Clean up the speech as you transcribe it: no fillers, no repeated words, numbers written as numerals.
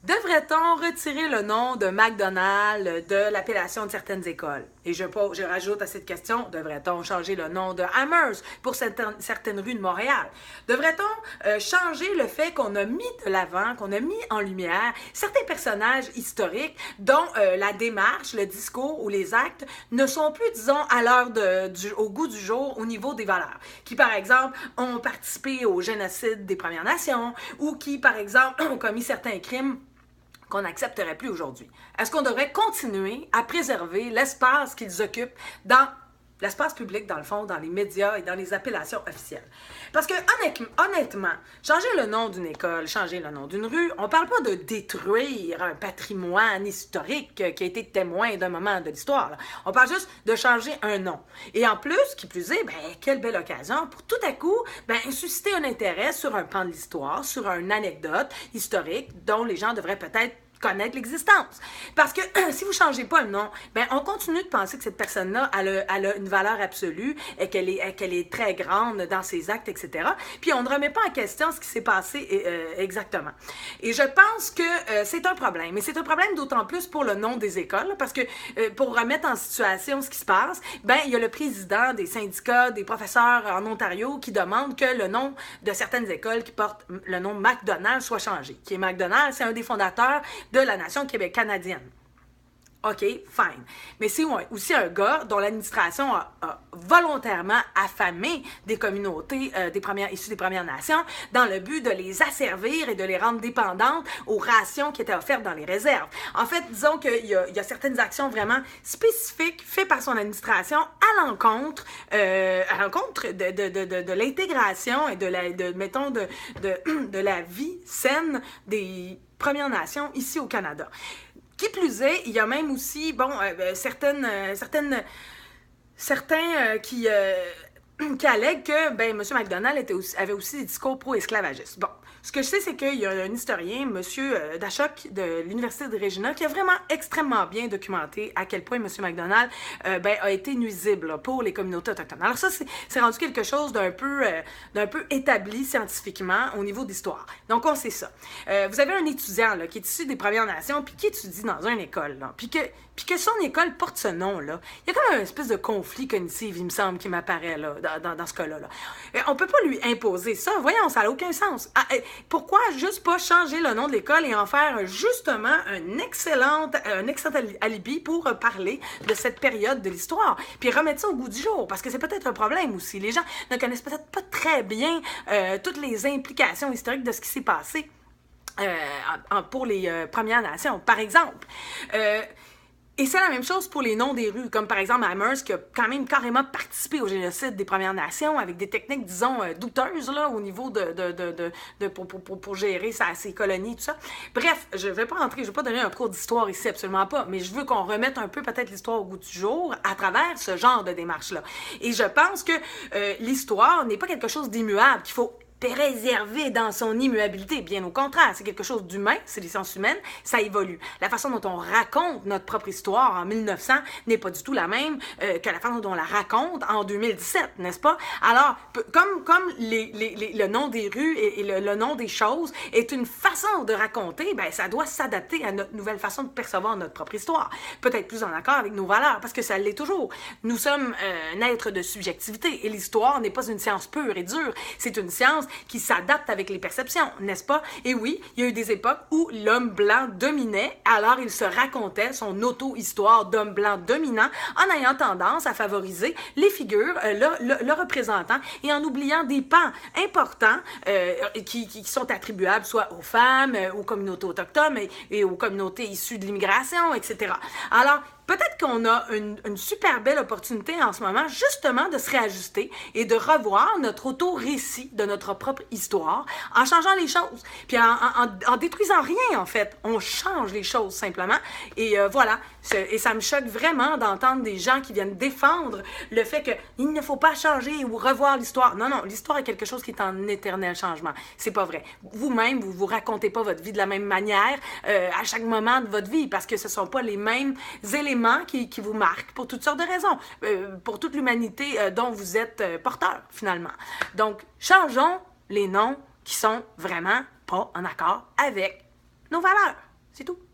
Devrait-on retirer le nom de McDonald's de l'appellation de certaines écoles? Et je rajoute à cette question, devrait-on changer le nom de Hammers pour certaines rues de Montréal? Devrait-on changer le fait qu'on a mis de l'avant, qu'on a mis en lumière certains personnages historiques dont la démarche, le discours ou les actes ne sont plus, disons, à l'heure au goût du jour au niveau des valeurs, qui, par exemple, ont participé au génocide des Premières Nations ou qui, par exemple, ont commis certains crimes qu'on n'accepterait plus aujourd'hui? Est-ce qu'on devrait continuer à préserver l'espace qu'ils occupent dans l'espace public, dans le fond, dans les médias et dans les appellations officielles? Parce que, honnêtement, changer le nom d'une école, changer le nom d'une rue, on ne parle pas de détruire un patrimoine historique qui a été témoin d'un moment de l'histoire. Là. On parle juste de changer un nom. Et en plus, qui plus est, quelle belle occasion pour tout à coup susciter un intérêt sur un pan de l'histoire, sur une anecdote historique dont les gens devraient peut-être connaître l'existence. Parce que si vous ne changez pas le nom, on continue de penser que cette personne-là elle a une valeur absolue et qu'elle est très grande dans ses actes, etc. Puis on ne remet pas en question ce qui s'est passé exactement. Et je pense que c'est un problème. Et c'est un problème d'autant plus pour le nom des écoles, parce que pour remettre en situation ce qui se passe, il y a le président des syndicats des professeurs en Ontario qui demande que le nom de certaines écoles qui portent le nom McDonald's soit changé. Qui est McDonald's, c'est un des fondateurs de la nation canadienne. OK, fine. Mais c'est aussi un gars dont l'administration a volontairement affamé des communautés issues des Premières Nations dans le but de les asservir et de les rendre dépendantes aux rations qui étaient offertes dans les réserves. En fait, disons qu'il y a certaines actions vraiment spécifiques faites par son administration à l'encontre de l'intégration et de la vie saine des Premières Nations ici au Canada. Qui plus est, il y a même aussi, certains qui allèguent que M. McDonald avait aussi des discours pro-esclavagistes. Bon, ce que je sais, c'est qu'il y a un historien, M. Dachoc, de l'Université de Regina, qui a vraiment extrêmement bien documenté à quel point M. McDonald a été nuisible là, pour les communautés autochtones. Alors ça, c'est rendu quelque chose d'un peu établi scientifiquement au niveau d'histoire. Donc, on sait ça. Vous avez un étudiant là, qui est issu des Premières Nations puis qui étudie dans une école, là, puis que son école porte ce nom-là. Il y a comme une espèce de conflit cognitif, il me semble, qui m'apparaît là, dans ce cas-là. Là. On peut pas lui imposer ça. Voyons, ça n'a aucun sens. Pourquoi juste pas changer le nom de l'école et en faire justement un excellent alibi pour parler de cette période de l'histoire, puis remettre ça au goût du jour, parce que c'est peut-être un problème aussi. Les gens ne connaissent peut-être pas très bien toutes les implications historiques de ce qui s'est passé pour les Premières Nations, par exemple. Et c'est la même chose pour les noms des rues, comme par exemple Hammers, qui a quand même carrément participé au génocide des Premières Nations avec des techniques, disons, douteuses là, au niveau pour gérer ses colonies, tout ça. Bref, je vais pas donner un cours d'histoire ici, absolument pas, mais je veux qu'on remette un peu peut-être l'histoire au goût du jour à travers ce genre de démarche-là. Et je pense que l'histoire n'est pas quelque chose d'immuable, qu'il faut préservé dans son immuabilité. Bien au contraire, c'est quelque chose d'humain, c'est les sciences humaines, ça évolue. La façon dont on raconte notre propre histoire en 1900 n'est pas du tout la même que la façon dont on la raconte en 2017, n'est-ce pas? Alors, comme le nom des rues et le nom des choses est une façon de raconter, ça doit s'adapter à notre nouvelle façon de percevoir notre propre histoire. Peut-être plus en accord avec nos valeurs, parce que ça l'est toujours. Nous sommes un être de subjectivité et l'histoire n'est pas une science pure et dure, c'est une science qui s'adapte avec les perceptions, n'est-ce pas? Et oui, il y a eu des époques où l'homme blanc dominait, alors il se racontait son auto-histoire d'homme blanc dominant en ayant tendance à favoriser les figures, le représentant, et en oubliant des pans importants qui sont attribuables soit aux femmes, aux communautés autochtones et aux communautés issues de l'immigration, etc. Alors, peut-être qu'on a une super belle opportunité en ce moment, justement, de se réajuster et de revoir notre auto-récit de notre propre histoire en changeant les choses. Puis en détruisant rien, en fait. On change les choses, simplement. Et voilà. Et ça me choque vraiment d'entendre des gens qui viennent défendre le fait qu'il ne faut pas changer ou revoir l'histoire. Non, non. L'histoire est quelque chose qui est en éternel changement. C'est pas vrai. Vous-même, vous racontez pas votre vie de la même manière à chaque moment de votre vie parce que ce sont pas les mêmes éléments qui vous marquent pour toutes sortes de raisons, pour toute l'humanité dont vous êtes porteur, finalement. Donc, changeons les noms qui sont vraiment pas en accord avec nos valeurs. C'est tout.